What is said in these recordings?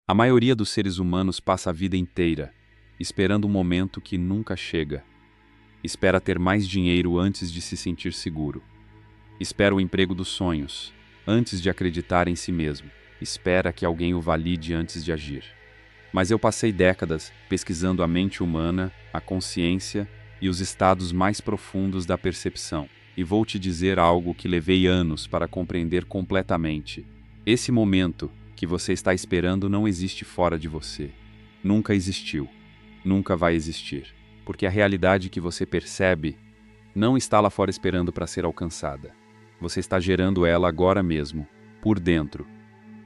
A maioria dos seres humanos passa a vida inteira esperando um momento que nunca chega. Espera ter mais dinheiro antes de se sentir seguro. Espera o emprego dos sonhos antes de acreditar em si mesmo. Espera que alguém o valide antes de agir. Mas eu passei décadas pesquisando a mente humana, a consciência e os estados mais profundos da percepção. E vou te dizer algo que levei anos para compreender completamente. Esse momento que você está esperando não existe fora de você. Nunca existiu. Nunca vai existir. Porque a realidade que você percebe não está lá fora esperando para ser alcançada. Você está gerando ela agora mesmo, por dentro.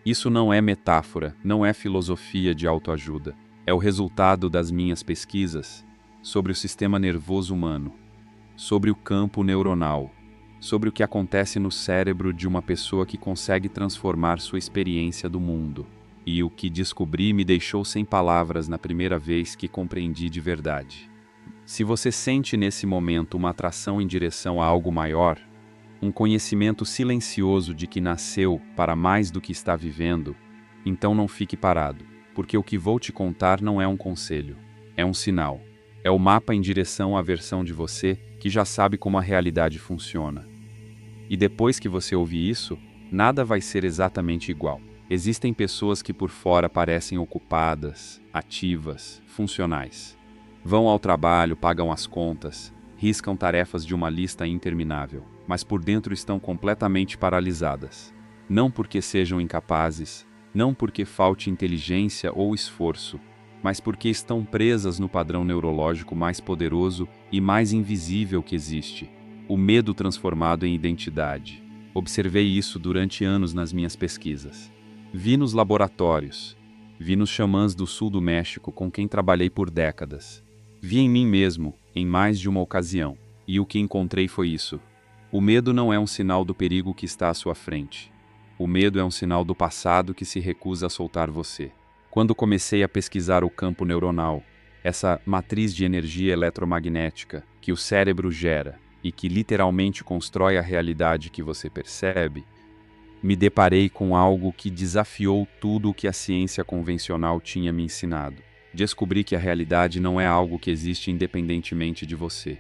Isso não é metáfora, não é filosofia de autoajuda. É o resultado das minhas pesquisas sobre o sistema nervoso humano, sobre o campo neuronal, sobre o que acontece no cérebro de uma pessoa que consegue transformar sua experiência do mundo. E o que descobri me deixou sem palavras na primeira vez que compreendi de verdade. Se você sente nesse momento uma atração em direção a algo maior, um conhecimento silencioso de que nasceu para mais do que está vivendo, então não fique parado, porque o que vou te contar não é um conselho, é um sinal. É o mapa em direção à versão de você que já sabe como a realidade funciona. E depois que você ouvir isso, nada vai ser exatamente igual. Existem pessoas que por fora parecem ocupadas, ativas, funcionais. Vão ao trabalho, pagam as contas, riscam tarefas de uma lista interminável, mas por dentro estão completamente paralisadas. Não porque sejam incapazes, não porque falte inteligência ou esforço, mas porque estão presas no padrão neurológico mais poderoso e mais invisível que existe, o medo transformado em identidade. Observei isso durante anos nas minhas pesquisas. Vi nos laboratórios, vi nos xamãs do sul do México com quem trabalhei por décadas. Vi em mim mesmo, em mais de uma ocasião, e o que encontrei foi isso. O medo não é um sinal do perigo que está à sua frente. O medo é um sinal do passado que se recusa a soltar você. Quando comecei a pesquisar o campo neuronal, essa matriz de energia eletromagnética que o cérebro gera e que literalmente constrói a realidade que você percebe, me deparei com algo que desafiou tudo o que a ciência convencional tinha me ensinado. Descobri que a realidade não é algo que existe independentemente de você.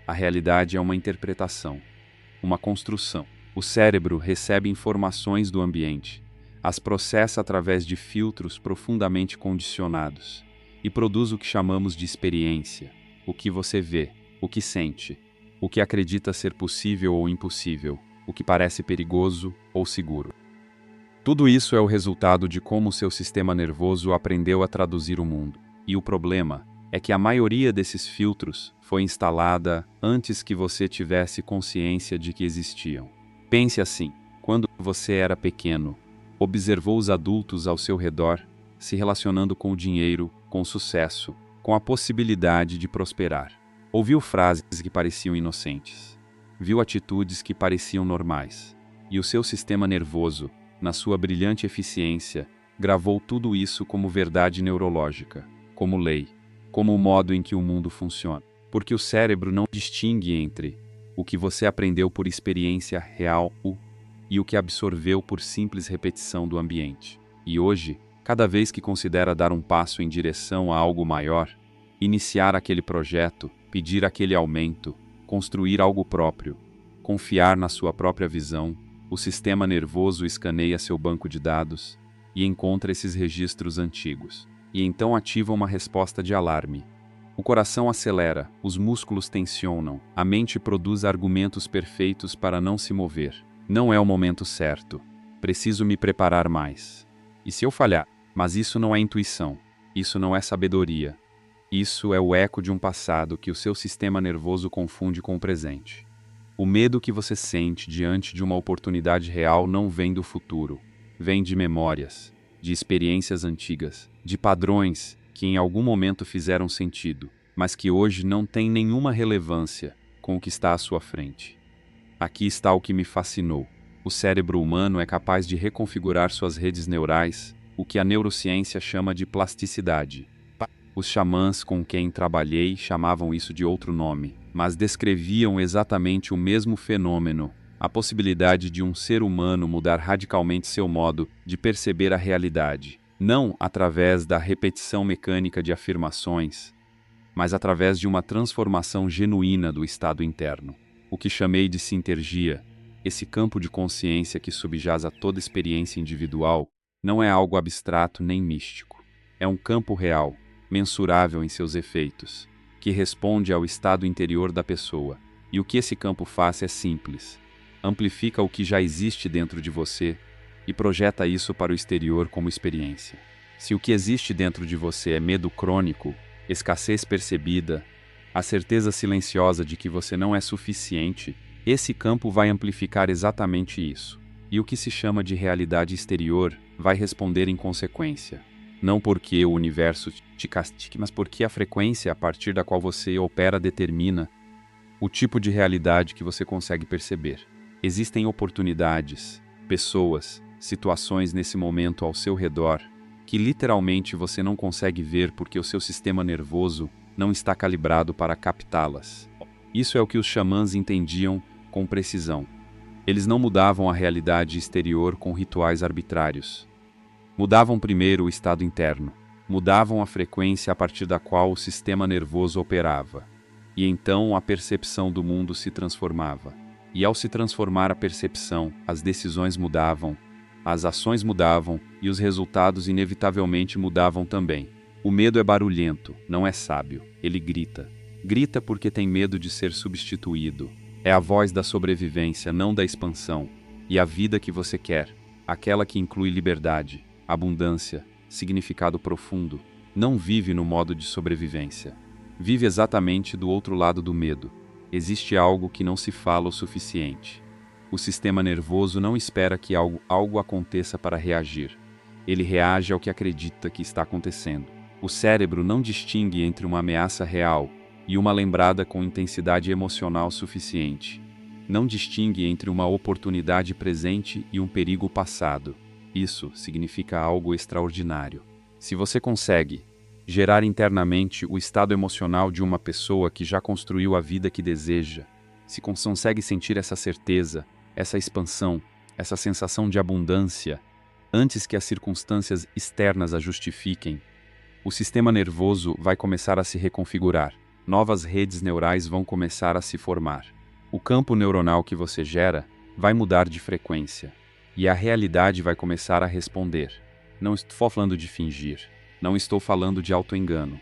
A realidade é uma interpretação, uma construção. O cérebro recebe informações do ambiente, as processa através de filtros profundamente condicionados e produz o que chamamos de experiência, o que você vê, o que sente, o que acredita ser possível ou impossível, o que parece perigoso ou seguro. Tudo isso é o resultado de como seu sistema nervoso aprendeu a traduzir o mundo. E o problema é que a maioria desses filtros foi instalada antes que você tivesse consciência de que existiam. Pense assim: quando você era pequeno, observou os adultos ao seu redor se relacionando com o dinheiro, com o sucesso, com a possibilidade de prosperar. Ouviu frases que pareciam inocentes. Viu atitudes que pareciam normais. E o seu sistema nervoso, na sua brilhante eficiência, gravou tudo isso como verdade neurológica, como lei, como o modo em que o mundo funciona. Porque o cérebro não distingue entre o que você aprendeu por experiência real e o que absorveu por simples repetição do ambiente. E hoje, cada vez que considera dar um passo em direção a algo maior, iniciar aquele projeto, pedir aquele aumento, construir algo próprio, confiar na sua própria visão, o sistema nervoso escaneia seu banco de dados e encontra esses registros antigos. E então ativa uma resposta de alarme. O coração acelera, os músculos tensionam, a mente produz argumentos perfeitos para não se mover. Não é o momento certo. Preciso me preparar mais. E se eu falhar? Mas isso não é intuição. Isso não é sabedoria. Isso é o eco de um passado que o seu sistema nervoso confunde com o presente. O medo que você sente diante de uma oportunidade real não vem do futuro. Vem de memórias, de experiências antigas, de padrões que em algum momento fizeram sentido, mas que hoje não têm nenhuma relevância com o que está à sua frente. Aqui está o que me fascinou. O cérebro humano é capaz de reconfigurar suas redes neurais, o que a neurociência chama de plasticidade. Os xamãs com quem trabalhei chamavam isso de outro nome, mas descreviam exatamente o mesmo fenômeno, a possibilidade de um ser humano mudar radicalmente seu modo de perceber a realidade, Não através da repetição mecânica de afirmações, mas através de uma transformação genuína do estado interno. O que chamei de sintergia, esse campo de consciência que subjaz a toda experiência individual, não é algo abstrato nem místico. É um campo real, mensurável em seus efeitos, que responde ao estado interior da pessoa. E o que esse campo faz é simples. Amplifica o que já existe dentro de você e projeta isso para o exterior como experiência. Se o que existe dentro de você é medo crônico, escassez percebida, a certeza silenciosa de que você não é suficiente, esse campo vai amplificar exatamente isso. E o que se chama de realidade exterior vai responder em consequência. Não porque o universo te castigue, mas porque a frequência a partir da qual você opera determina o tipo de realidade que você consegue perceber. Existem oportunidades, pessoas, situações nesse momento ao seu redor que literalmente você não consegue ver porque o seu sistema nervoso não está calibrado para captá-las. Isso é o que os xamãs entendiam com precisão. Eles não mudavam a realidade exterior com rituais arbitrários. Mudavam primeiro o estado interno, mudavam a frequência a partir da qual o sistema nervoso operava. E então a percepção do mundo se transformava. E ao se transformar a percepção, as decisões mudavam, as ações mudavam e os resultados inevitavelmente mudavam também. O medo é barulhento, não é sábio. Ele grita. Grita porque tem medo de ser substituído. É a voz da sobrevivência, não da expansão. E a vida que você quer, aquela que inclui liberdade, abundância, significado profundo, não vive no modo de sobrevivência. Vive exatamente do outro lado do medo. Existe algo que não se fala o suficiente. O sistema nervoso não espera que algo aconteça para reagir. Ele reage ao que acredita que está acontecendo. O cérebro não distingue entre uma ameaça real e uma lembrada com intensidade emocional suficiente. Não distingue entre uma oportunidade presente e um perigo passado. Isso significa algo extraordinário. Se você consegue gerar internamente o estado emocional de uma pessoa que já construiu a vida que deseja, se consegue sentir essa certeza, essa expansão, essa sensação de abundância, antes que as circunstâncias externas a justifiquem, o sistema nervoso vai começar a se reconfigurar. Novas redes neurais vão começar a se formar. O campo neuronal que você gera vai mudar de frequência. E a realidade vai começar a responder. Não estou falando de fingir. Não estou falando de auto-engano.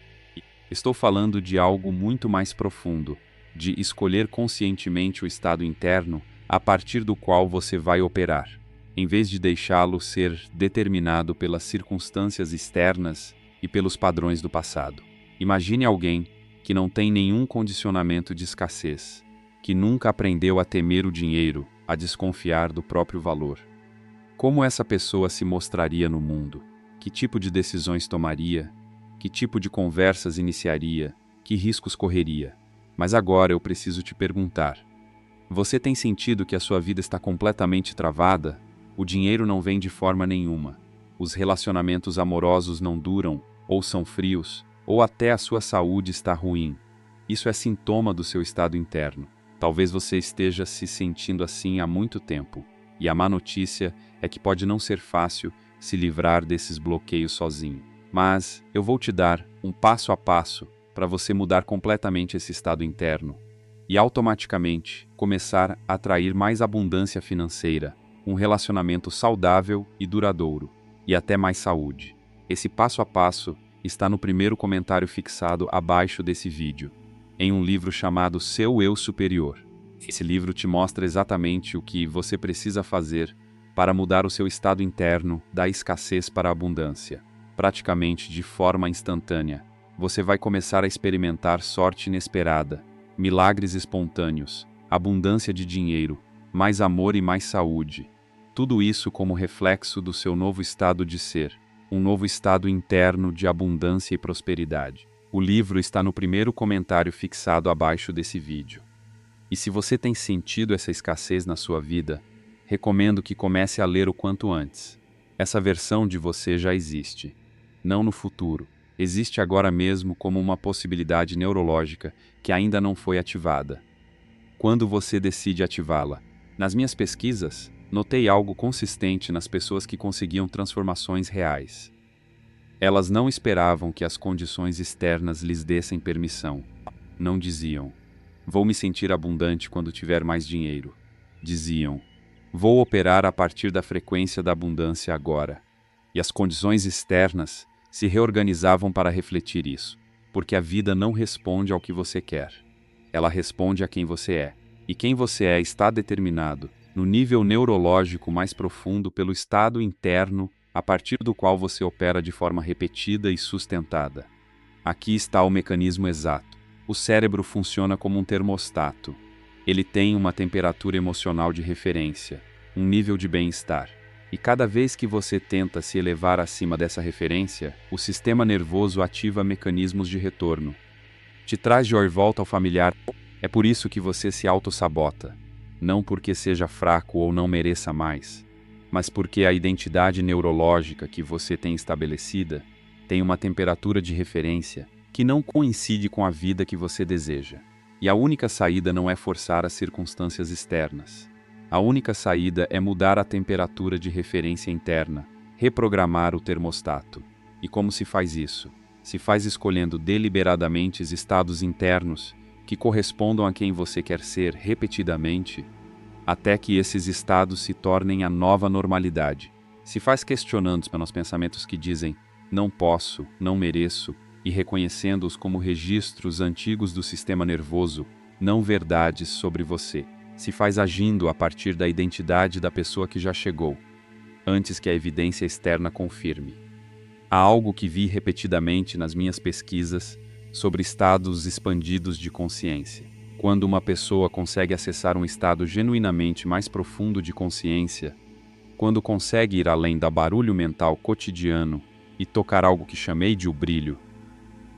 Estou falando de algo muito mais profundo, de escolher conscientemente o estado interno a partir do qual você vai operar, em vez de deixá-lo ser determinado pelas circunstâncias externas e pelos padrões do passado. Imagine alguém que não tem nenhum condicionamento de escassez, que nunca aprendeu a temer o dinheiro, a desconfiar do próprio valor. Como essa pessoa se mostraria no mundo? Que tipo de decisões tomaria? Que tipo de conversas iniciaria? Que riscos correria? Mas agora eu preciso te perguntar. Você tem sentido que a sua vida está completamente travada? O dinheiro não vem de forma nenhuma. Os relacionamentos amorosos não duram, ou são frios, ou até a sua saúde está ruim. Isso é sintoma do seu estado interno. Talvez você esteja se sentindo assim há muito tempo. E a má notícia é que pode não ser fácil se livrar desses bloqueios sozinho. Mas eu vou te dar um passo a passo para você mudar completamente esse estado interno e automaticamente começar a atrair mais abundância financeira, um relacionamento saudável e duradouro, e até mais saúde. Esse passo a passo está no primeiro comentário fixado abaixo desse vídeo, em um livro chamado Seu Eu Superior. Esse livro te mostra exatamente o que você precisa fazer para mudar o seu estado interno da escassez para a abundância. Praticamente de forma instantânea, você vai começar a experimentar sorte inesperada, milagres espontâneos, abundância de dinheiro, mais amor e mais saúde. Tudo isso como reflexo do seu novo estado de ser, um novo estado interno de abundância e prosperidade. O livro está no primeiro comentário fixado abaixo desse vídeo. E se você tem sentido essa escassez na sua vida, recomendo que comece a ler o quanto antes. Essa versão de você já existe. Não no futuro. Existe agora mesmo como uma possibilidade neurológica que ainda não foi ativada. Quando você decide ativá-la? Nas minhas pesquisas, notei algo consistente nas pessoas que conseguiam transformações reais. Elas não esperavam que as condições externas lhes dessem permissão. Não diziam: vou me sentir abundante quando tiver mais dinheiro. Diziam: vou operar a partir da frequência da abundância agora. E as condições externas se reorganizavam para refletir isso, porque a vida não responde ao que você quer. Ela responde a quem você é. E quem você é está determinado, no nível neurológico mais profundo, pelo estado interno a partir do qual você opera de forma repetida e sustentada. Aqui está o mecanismo exato. O cérebro funciona como um termostato. Ele tem uma temperatura emocional de referência, um nível de bem-estar. E cada vez que você tenta se elevar acima dessa referência, o sistema nervoso ativa mecanismos de retorno. Te traz de volta ao familiar. É por isso que você se auto-sabota. Não porque seja fraco ou não mereça mais, mas porque a identidade neurológica que você tem estabelecida tem uma temperatura de referência que não coincide com a vida que você deseja. E a única saída não é forçar as circunstâncias externas. A única saída é mudar a temperatura de referência interna, reprogramar o termostato. E como se faz isso? Se faz escolhendo deliberadamente os estados internos que correspondam a quem você quer ser repetidamente, até que esses estados se tornem a nova normalidade. Se faz questionando pelos pensamentos que dizem não posso, não mereço, e reconhecendo-os como registros antigos do sistema nervoso, não verdades sobre você. Se faz agindo a partir da identidade da pessoa que já chegou, antes que a evidência externa confirme. Há algo que vi repetidamente nas minhas pesquisas sobre estados expandidos de consciência. Quando uma pessoa consegue acessar um estado genuinamente mais profundo de consciência, quando consegue ir além do barulho mental cotidiano e tocar algo que chamei de o brilho,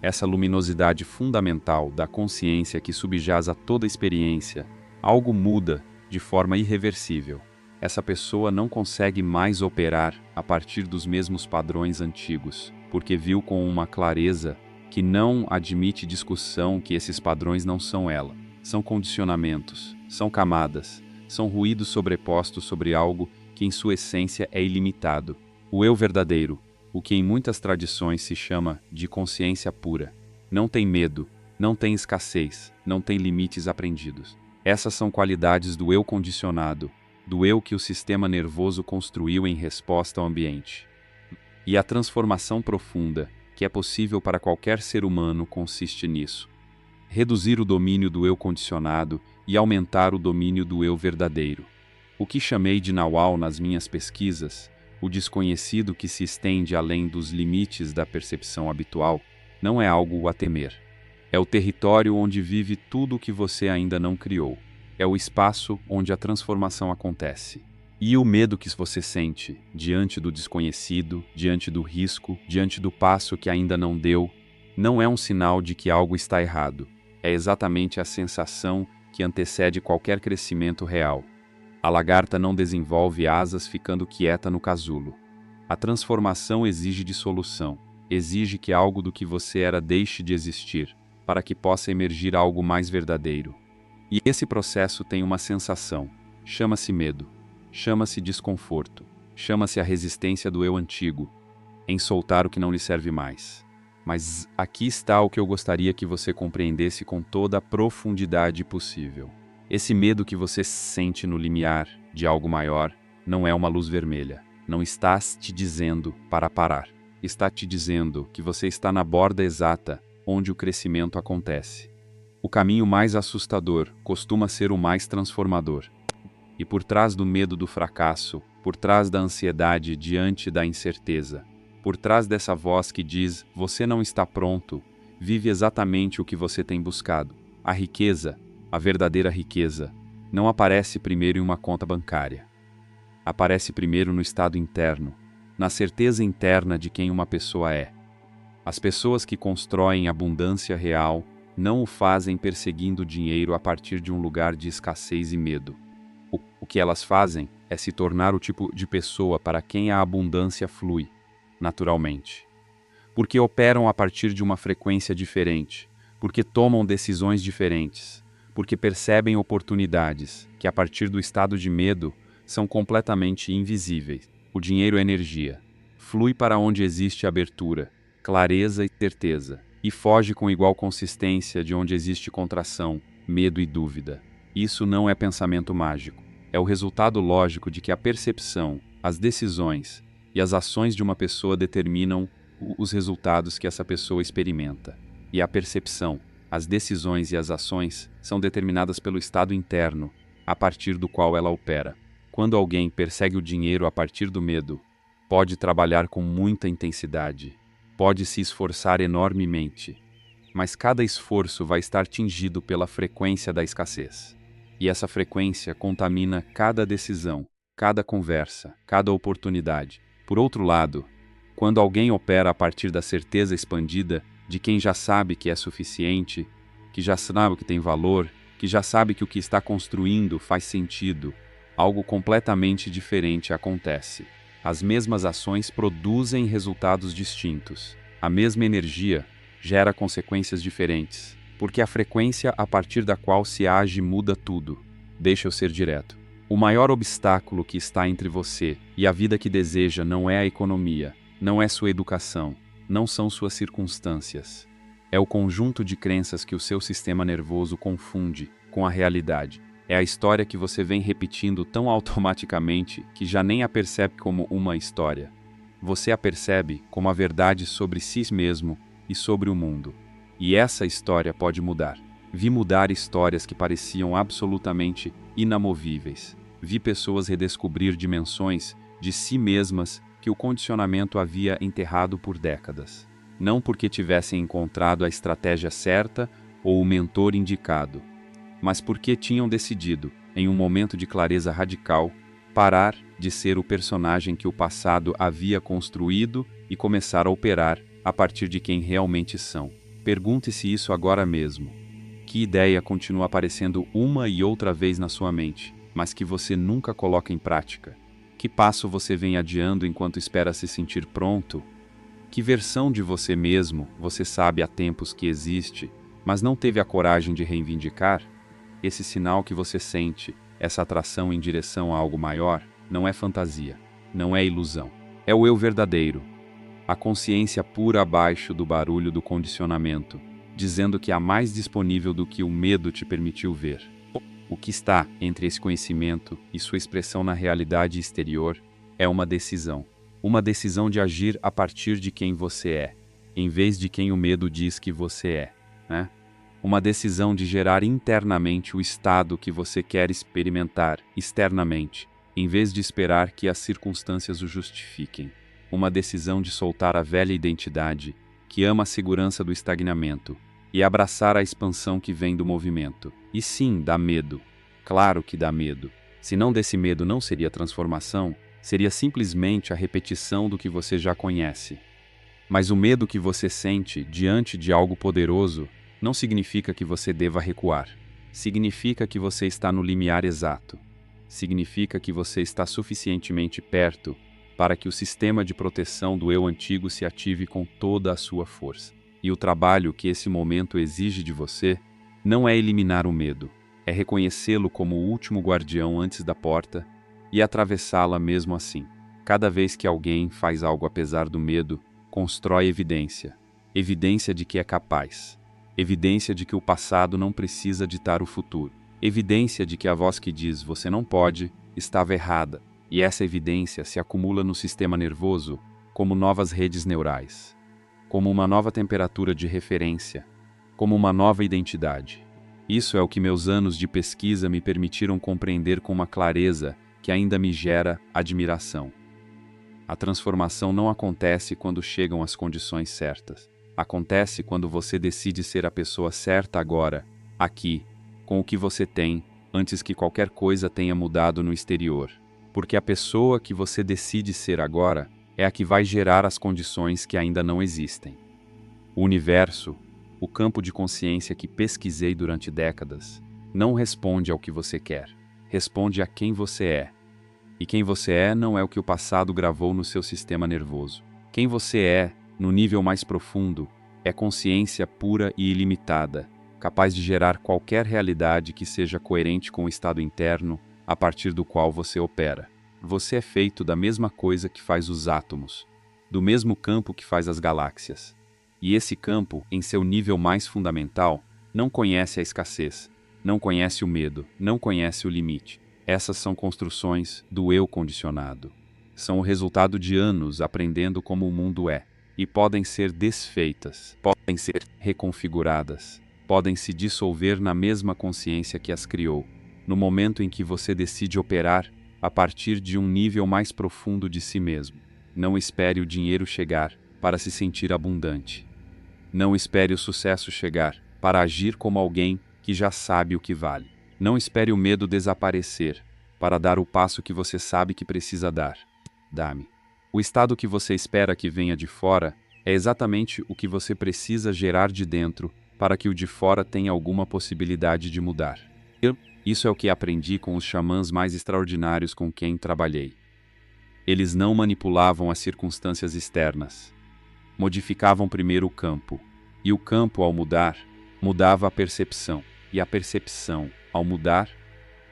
essa luminosidade fundamental da consciência que subjaz a toda experiência, algo muda de forma irreversível. Essa pessoa não consegue mais operar a partir dos mesmos padrões antigos, porque viu com uma clareza que não admite discussão que esses padrões não são ela. São condicionamentos, são camadas, são ruídos sobrepostos sobre algo que em sua essência é ilimitado. O eu verdadeiro, o que em muitas tradições se chama de consciência pura, não tem medo, não tem escassez, não tem limites aprendidos. Essas são qualidades do eu condicionado, do eu que o sistema nervoso construiu em resposta ao ambiente. E a transformação profunda, que é possível para qualquer ser humano, consiste nisso: reduzir o domínio do eu condicionado e aumentar o domínio do eu verdadeiro. O que chamei de Nawal nas minhas pesquisas, o desconhecido que se estende além dos limites da percepção habitual, não é algo a temer. É o território onde vive tudo o que você ainda não criou. É o espaço onde a transformação acontece. E o medo que você sente diante do desconhecido, diante do risco, diante do passo que ainda não deu, não é um sinal de que algo está errado. É exatamente a sensação que antecede qualquer crescimento real. A lagarta não desenvolve asas ficando quieta no casulo. A transformação exige dissolução, exige que algo do que você era deixe de existir, para que possa emergir algo mais verdadeiro. E esse processo tem uma sensação, chama-se medo, chama-se desconforto, chama-se a resistência do eu antigo, em soltar o que não lhe serve mais. Mas aqui está o que eu gostaria que você compreendesse com toda a profundidade possível. Esse medo que você sente no limiar de algo maior não é uma luz vermelha. Não está te dizendo para parar. Está te dizendo que você está na borda exata onde o crescimento acontece. O caminho mais assustador costuma ser o mais transformador. E por trás do medo do fracasso, por trás da ansiedade diante da incerteza, por trás dessa voz que diz você não está pronto, vive exatamente o que você tem buscado. A riqueza, a verdadeira riqueza, não aparece primeiro em uma conta bancária. Aparece primeiro no estado interno, na certeza interna de quem uma pessoa é. As pessoas que constroem abundância real não o fazem perseguindo dinheiro a partir de um lugar de escassez e medo. O que elas fazem é se tornar o tipo de pessoa para quem a abundância flui, naturalmente. Porque operam a partir de uma frequência diferente, porque tomam decisões diferentes, porque percebem oportunidades que, a partir do estado de medo, são completamente invisíveis. O dinheiro é energia. flui para onde existe abertura, clareza e certeza, e foge com igual consistência de onde existe contração, medo e dúvida. Isso não é pensamento mágico. É o resultado lógico de que a percepção, as decisões e as ações de uma pessoa determinam os resultados que essa pessoa experimenta. E a percepção, as decisões e as ações são determinadas pelo estado interno, a partir do qual ela opera. Quando alguém persegue o dinheiro a partir do medo, pode trabalhar com muita intensidade, pode se esforçar enormemente, mas cada esforço vai estar tingido pela frequência da escassez. E essa frequência contamina cada decisão, cada conversa, cada oportunidade. Por outro lado, quando alguém opera a partir da certeza expandida de quem já sabe que é suficiente, que já sabe que tem valor, que já sabe que o que está construindo faz sentido, algo completamente diferente acontece. As mesmas ações produzem resultados distintos. A mesma energia gera consequências diferentes, porque a frequência a partir da qual se age muda tudo. Deixa eu ser direto. O maior obstáculo que está entre você e a vida que deseja não é a economia, não é sua educação, não são suas circunstâncias. É o conjunto de crenças que o seu sistema nervoso confunde com a realidade. É a história que você vem repetindo tão automaticamente que já nem a percebe como uma história. Você a percebe como a verdade sobre si mesmo e sobre o mundo. E essa história pode mudar. Vi mudar histórias que pareciam absolutamente inamovíveis. Vi pessoas redescobrir dimensões de si mesmas que o condicionamento havia enterrado por décadas. Não porque tivessem encontrado a estratégia certa ou o mentor indicado, mas porque tinham decidido, em um momento de clareza radical, parar de ser o personagem que o passado havia construído e começar a operar a partir de quem realmente são. Pergunte-se isso agora mesmo. Que ideia continua aparecendo uma e outra vez na sua mente, mas que você nunca coloca em prática? Que passo você vem adiando enquanto espera se sentir pronto? Que versão de você mesmo você sabe há tempos que existe, mas não teve a coragem de reivindicar? Esse sinal que você sente, essa atração em direção a algo maior, não é fantasia, não é ilusão. É o eu verdadeiro, a consciência pura abaixo do barulho do condicionamento, dizendo que há mais disponível do que o medo te permitiu ver. O que está entre esse conhecimento e sua expressão na realidade exterior é uma decisão de agir a partir de quem você é, em vez de quem o medo diz que você é, né? Uma decisão de gerar internamente o estado que você quer experimentar externamente, em vez de esperar que as circunstâncias o justifiquem. Uma decisão de soltar a velha identidade, que ama a segurança do estagnamento, e abraçar a expansão que vem do movimento. E sim, dá medo. Claro que dá medo. Se não desse medo não seria transformação, seria simplesmente a repetição do que você já conhece. Mas o medo que você sente diante de algo poderoso não significa que você deva recuar. Significa que você está no limiar exato. Significa que você está suficientemente perto para que o sistema de proteção do eu antigo se ative com toda a sua força. E o trabalho que esse momento exige de você não é eliminar o medo, é reconhecê-lo como o último guardião antes da porta e atravessá-la mesmo assim. Cada vez que alguém faz algo apesar do medo, constrói evidência. Evidência de que é capaz. Evidência de que o passado não precisa ditar o futuro. Evidência de que a voz que diz "você não pode" estava errada. E essa evidência se acumula no sistema nervoso como novas redes neurais, como uma nova temperatura de referência, como uma nova identidade. Isso é o que meus anos de pesquisa me permitiram compreender com uma clareza que ainda me gera admiração. A transformação não acontece quando chegam as condições certas. Acontece quando você decide ser a pessoa certa agora, aqui, com o que você tem, antes que qualquer coisa tenha mudado no exterior. Porque a pessoa que você decide ser agora é a que vai gerar as condições que ainda não existem. O universo, o campo de consciência que pesquisei durante décadas, não responde ao que você quer, responde a quem você é. E quem você é não é o que o passado gravou no seu sistema nervoso. Quem você é, no nível mais profundo, é consciência pura e ilimitada, capaz de gerar qualquer realidade que seja coerente com o estado interno a partir do qual você opera. Você é feito da mesma coisa que faz os átomos. do mesmo campo que faz as galáxias. E esse campo, em seu nível mais fundamental, não conhece a escassez, não conhece o medo, não conhece o limite. Essas são construções do eu condicionado. São o resultado de anos aprendendo como o mundo é, e podem ser desfeitas, podem ser reconfiguradas, podem se dissolver na mesma consciência que as criou, no momento em que você decide operar a partir de um nível mais profundo de si mesmo. Não espere o dinheiro chegar para se sentir abundante. Não espere o sucesso chegar para agir como alguém que já sabe o que vale. Não espere o medo desaparecer para dar o passo que você sabe que precisa dar. Dá-me. O estado que você espera que venha de fora é exatamente o que você precisa gerar de dentro para que o de fora tenha alguma possibilidade de mudar. Isso é o que aprendi com os xamãs mais extraordinários com quem trabalhei. Eles não manipulavam as circunstâncias externas. Modificavam primeiro o campo. E o campo, ao mudar, mudava a percepção. E a percepção, ao mudar,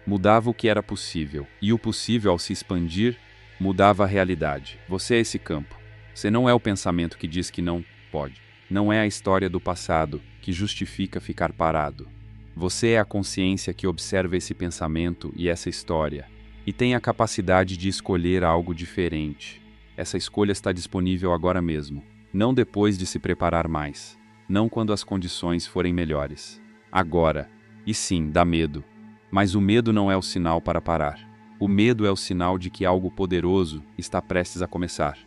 mudava o que era possível. E o possível, ao se expandir, mudava a realidade. Você é esse campo. Você não é o pensamento que diz que não pode. Não é a história do passado que justifica ficar parado. Você é a consciência que observa esse pensamento e essa história, e tem a capacidade de escolher algo diferente. Essa escolha está disponível agora mesmo, não depois de se preparar mais, não quando as condições forem melhores. Agora. E sim, dá medo. Mas o medo não é o sinal para parar. O medo é o sinal de que algo poderoso está prestes a começar.